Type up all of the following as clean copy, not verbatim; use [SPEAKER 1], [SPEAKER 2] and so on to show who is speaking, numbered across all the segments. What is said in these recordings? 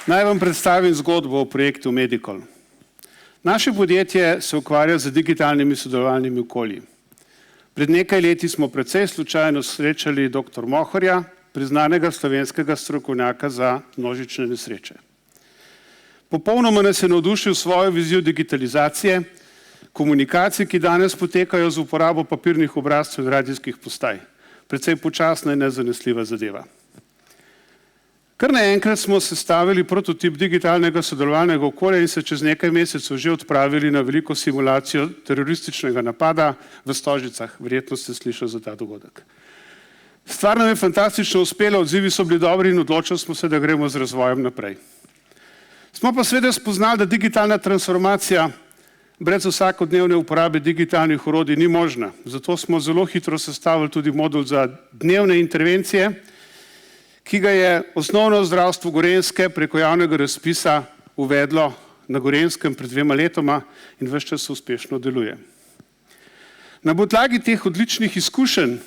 [SPEAKER 1] Naj vam predstavim zgodbo o projektu Medical. Naše podjetje se ukvarja z digitalnimi sodelovalnimi okolji. Pred nekaj leti smo precej slučajno srečali dr. Mohorja, priznanega slovenskega strokovnjaka za množične nesreče. Popolnoma nas je navdušil svojo vizijo digitalizacije, komunikacije, ki danes potekajo z uporabo papirnih obrazcev in radijskih postaj. Precej počasna in nezanesljiva zadeva. Kar naenkrat smo sestavili prototip digitalnega sodelovalnega okolja in se čez nekaj mesecev že odpravili na veliko simulacijo terorističnega napada v Stožicah. Verjetno ste slišali za ta dogodek. Stvar nam je fantastično uspela, odzivi so bili dobri in odločili smo se, da gremo z razvojem naprej. Smo pa seveda spoznali, da digitalna transformacija brez vsakodnevne uporabe digitalnih orodij ni možna. Zato smo zelo hitro sestavili tudi modul za dnevne intervencije, ki ga je osnovno zdravstvo Gorenjske preko javnega razpisa uvedlo na Gorenjskem pred 2 letoma in ves čas uspešno deluje. Na podlagi teh odličnih izkušenj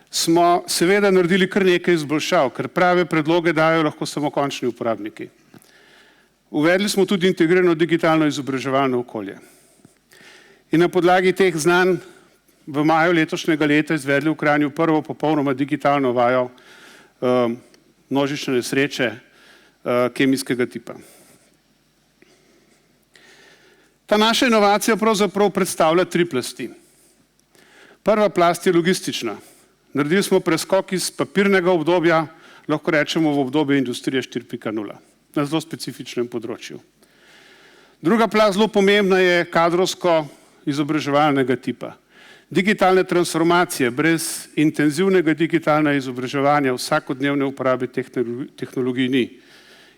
[SPEAKER 1] smo seveda naredili kar nekaj izboljšav, ker prave predloge dajo lahko samo končni uporabniki. Uvedli smo tudi integrirano digitalno izobraževalno okolje. In na podlagi teh znanj v maju letošnjega leta izvedli v Kranju prvo popolnoma digitalno vajo množične nesreče kemijskega tipa. Ta naša inovacija pravzaprav predstavlja 3 plasti. Prva plast je logistična. Naredili smo preskok iz papirnega obdobja, lahko rečemo v obdobje industrije 4.0, na zelo specifičnem področju. Druga plast, zelo pomembna, je kadrovsko izobraževalnega tipa. Digitalne transformacije brez intenzivnega digitalnega izobraževanja vsakodnevne uporabe tehnologij ni.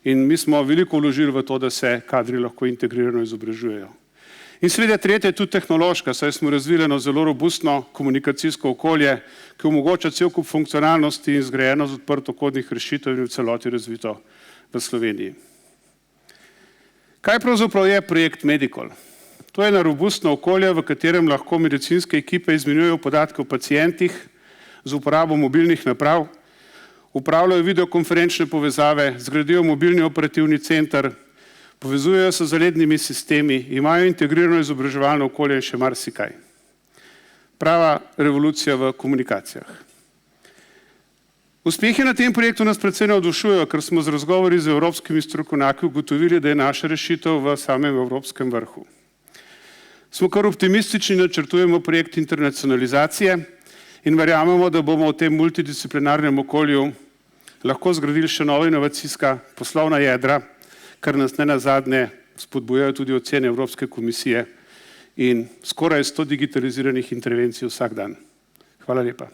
[SPEAKER 1] In mi smo veliko vložili v to, da se kadri lahko integrirano izobražujejo. In seveda tretja je tudi tehnološka, saj smo razvili eno zelo robustno komunikacijsko okolje, ki omogoča cel kup funkcionalnosti in zgrajeno z odprtokodnih rešitev in v celoti razvito v Sloveniji. Kaj pravzaprav je projekt Medical? To je eno robustno okolje, v katerem lahko medicinske ekipe izmenjujejo podatke o pacientih z uporabo mobilnih naprav, upravljajo videokonferenčne povezave, zgradijo mobilni operativni center, povezujejo se z zalednimi sistemi, imajo integrirano izobraževalno okolje in še marsikaj. Prava revolucija v komunikacijah. Uspehi na tem projektu nas predvsem navdušujejo, ker smo z razgovori z evropskimi strokovnjaki ugotovili, da je naša rešitev v samem evropskem vrhu. Smo kar optimistični, načrtujemo projekt internacionalizacije in verjamemo, da bomo v tem multidisciplinarnem okolju lahko zgradili še nova inovacijska poslovna jedra, kar nas nenazadnje spodbujajo tudi ocene Evropske komisije in skoraj 100 digitaliziranih intervencij vsak dan. Hvala lepa.